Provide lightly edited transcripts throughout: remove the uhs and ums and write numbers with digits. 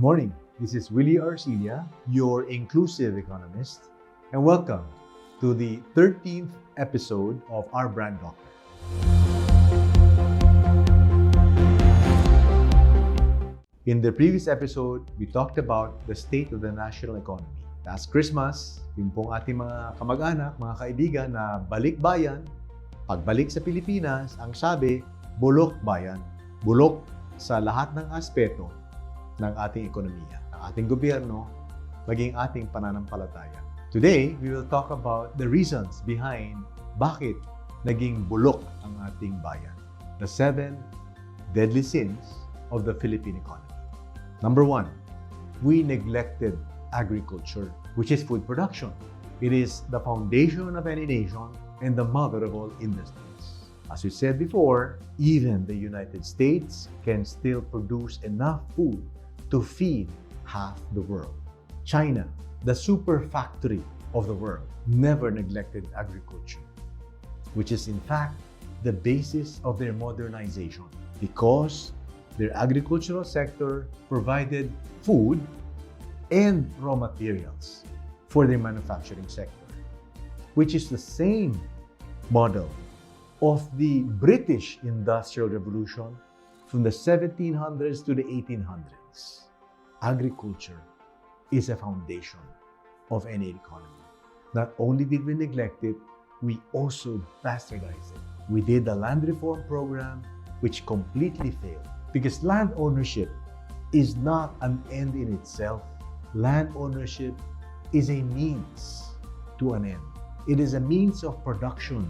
morning. This is Willy Arcilla, your Inclusive Economist, and welcome to the 13th episode of our brand doctor. In the previous episode, we talked about the state of the national economy. Last Christmas, yung pong ating mga kamag-anak, mga kaibigan na balik bayan, pagbalik sa Pilipinas, ang sabi, bulok bayan. Bulok sa lahat ng aspeto ng ating ekonomiya, ng ating gobyerno, maging ating pananampalataya. Today, we will talk about the reasons behind bakit naging bulok ang ating bayan. The 7 deadly sins of the Philippine economy. Number 1, we neglected agriculture, which is food production. It is the foundation of any nation and the mother of all industries. As we said before, even the United States can still produce enough food to feed half the world. China, the super factory of the world, never neglected agriculture, which is in fact the basis of their modernization, because their agricultural sector provided food and raw materials for their manufacturing sector, which is the same model of the British Industrial Revolution from the 1700s to the 1800s. Agriculture is a foundation of any economy. Not only did we neglect it, we also bastardized it. We did the land reform program, which completely failed, because land ownership is not an end in itself. Land ownership is a means to an end. It is a means of production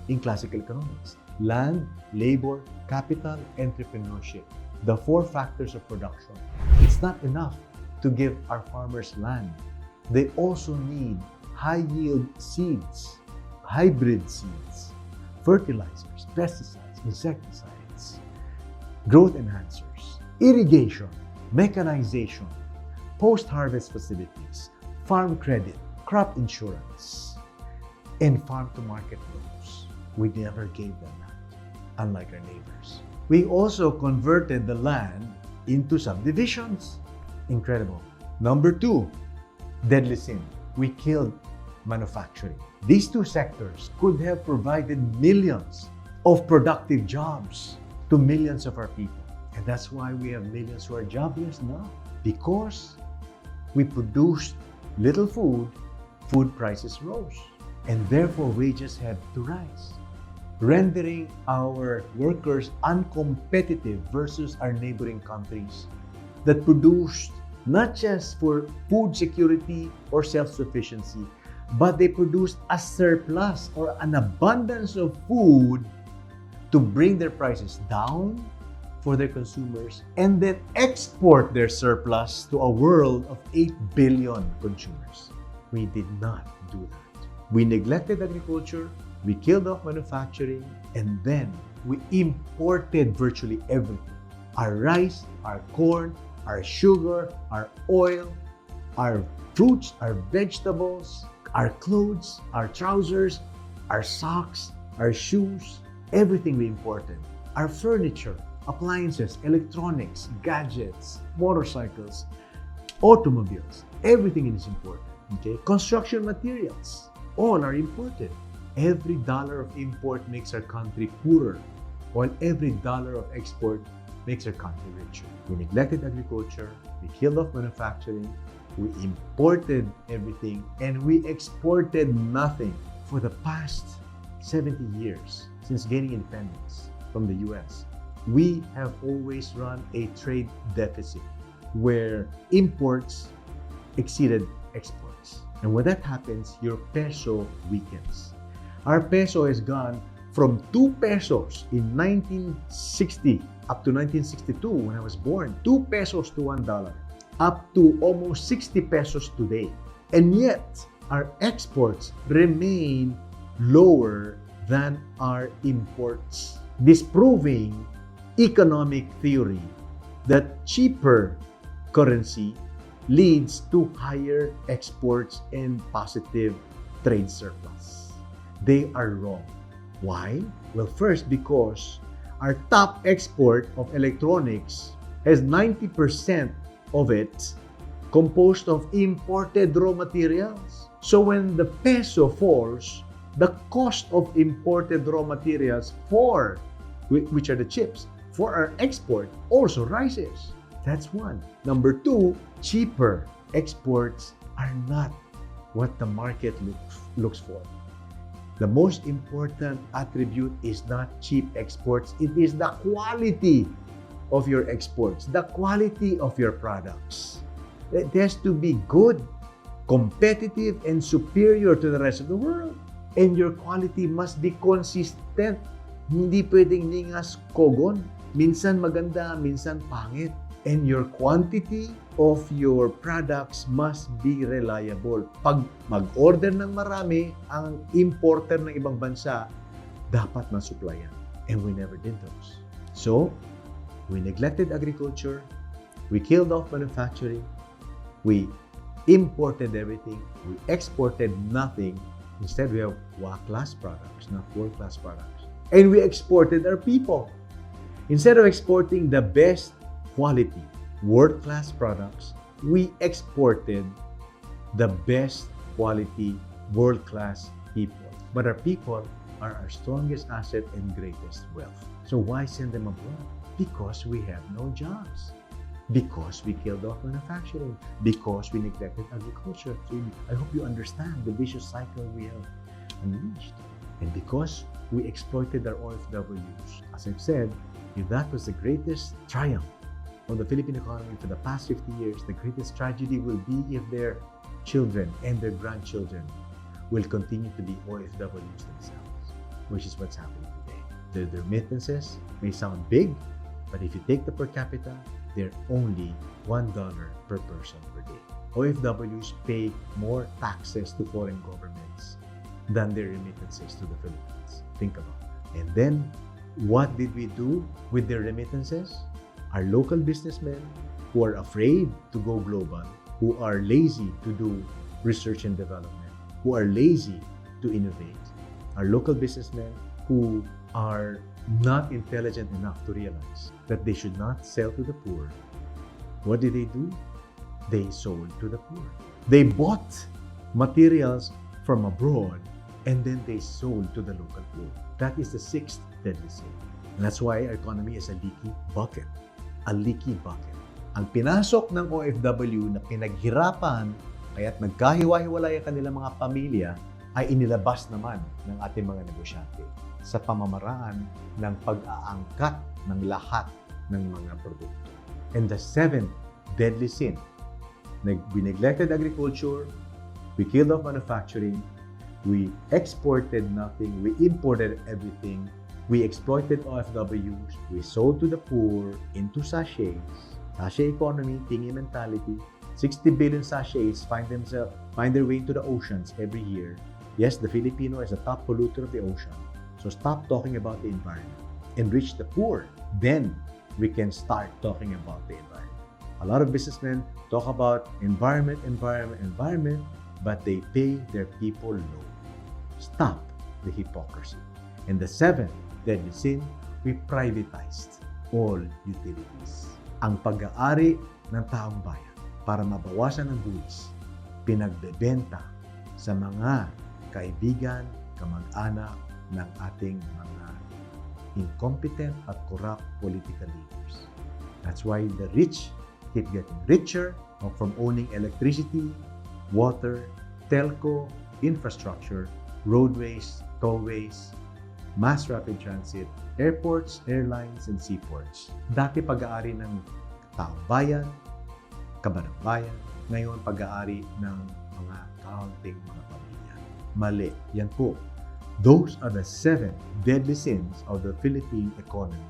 in classical economics. Land, labor, capital, entrepreneurship. The 4 factors of production. It's not enough to give our farmers land. They also need high-yield seeds, hybrid seeds, fertilizers, pesticides, insecticides, growth enhancers, irrigation, mechanization, post-harvest facilities, farm credit, crop insurance, and farm-to-market loans. We never gave them that, unlike our neighbors. We also converted the land into subdivisions. Incredible. Number 2, deadly sin. We killed manufacturing. These 2 sectors could have provided millions of productive jobs to millions of our people. And that's why we have millions who are jobless now. Because we produced little food, food prices rose. And therefore wages had to rise, rendering our workers uncompetitive versus our neighboring countries that produced not just for food security or self-sufficiency, but they produced a surplus or an abundance of food to bring their prices down for their consumers and then export their surplus to a world of 8 billion consumers. We did not do that. We neglected agriculture, we killed off manufacturing, and then we imported virtually everything. Our rice, our corn, our sugar, our oil, our fruits, our vegetables, our clothes, our trousers, our socks, our shoes, everything we imported. Our furniture, appliances, electronics, gadgets, motorcycles, automobiles, everything is imported. Okay? Construction materials, all are imported. Every dollar of import makes our country poorer, while every dollar of export makes our country richer. We neglected agriculture, we killed off manufacturing, we imported everything, and we exported nothing. For the past 70 years, since gaining independence from the US, we have always run a trade deficit where imports exceeded exports. And when that happens, your peso weakens. Our peso has gone from 2 pesos in 1960 up to 1962 when I was born, 2 pesos to $1, up to almost 60 pesos today. And yet, our exports remain lower than our imports, disproving economic theory that cheaper currency leads to higher exports and positive trade surplus. They are wrong. Why? Well, first, because our top export of electronics has 90% of it composed of imported raw materials. So when the peso falls, the cost of imported raw materials for, which are the chips, for our export also rises. That's one. Number two, cheaper exports are not what the market looks for. The most important attribute is not cheap exports. It is the quality of your exports, the quality of your products. It has to be good, competitive, and superior to the rest of the world. And your quality must be consistent. Hindi pwedeng ningas kogon. Minsan maganda, minsan pangit. And your quantity of your products must be reliable. Pag mag-order ng marami, ang importer ng ibang bansa, dapat masupplyan. And we never did those. So, we neglected agriculture, we killed off manufacturing, we imported everything, we exported nothing. Instead, we have world-class products, not world-class products. And we exported our people. Instead of exporting the best quality, world-class products, we exported the best quality, world-class people. But our people are our strongest asset and greatest wealth. So why send them abroad? Because we have no jobs. Because we killed off manufacturing. Because we neglected agriculture. So I hope you understand the vicious cycle we have unleashed. And because we exploited our OFWs. As I've said, if that was the greatest triumph of the Philippine economy for the past 50 years, the greatest tragedy will be if their children and their grandchildren will continue to be OFWs themselves, which is what's happening today. The remittances may sound big, but if you take the per capita, they're only $1 per person per day. OFWs pay more taxes to foreign governments than their remittances to the Philippines. Think about that. And then, what did we do with their remittances? Our local businessmen who are afraid to go global, who are lazy to do research and development, who are lazy to innovate, our local businessmen who are not intelligent enough to realize that they should not sell to the poor. What did they do? They sold to the poor. They bought materials from abroad and then they sold to the local poor. That is the sixth deadly sin. And that's why our economy is a leaky bucket. A leaky bucket. Ang pinasok ng OFW na pinaghirapan kaya't nagkahiwa-hiwalay ang kanilang mga pamilya ay inilabas naman ng ating mga negosyante sa pamamaraan ng pag-aangkat ng lahat ng mga produkto. And the seventh deadly sin, we neglected agriculture, we killed off manufacturing, we exported nothing, we imported everything, we exploited OFWs, we sold to the poor into sachets, sachet economy, tingy mentality. 60 billion sachets find their way into the oceans every year. Yes, the Filipino is the top polluter of the ocean. So stop talking about the environment. Enrich the poor. Then we can start talking about the environment. A lot of businessmen talk about environment, but they pay their people low. Stop the hypocrisy. And the seventh deadly sin, we privatized all utilities. Ang pag-aari ng taong bayan para mabawasan ang buwis, pinagbebenta sa mga kaibigan, kamag-anak ng ating mga incompetent at corrupt political leaders. That's why the rich keep getting richer from owning electricity, water, telco, infrastructure, roadways, tollways, mass rapid transit, airports, airlines, and seaports. Dati pag-aari ng taong bayan, kabanang bayan, ngayon pag-aari ng mga kaunting mga pamilya. Mali. Yan po. Those are the 7 deadly sins of the Philippine economy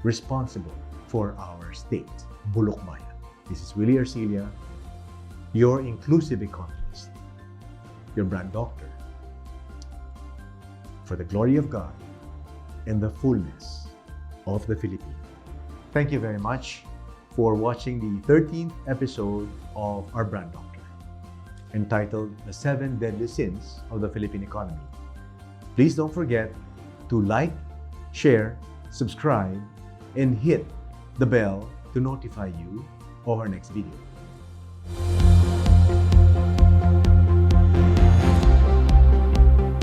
responsible for our state. Bulok bayan. This is Willy Arcilla, your Inclusive Economist, your brand doctor, for the glory of God and the fullness of the Philippines. Thank you very much for watching the 13th episode of our brand doctor, entitled The 7 Deadly Sins of the Philippine Economy. Please don't forget to like, share, subscribe, and hit the bell to notify you or our next video.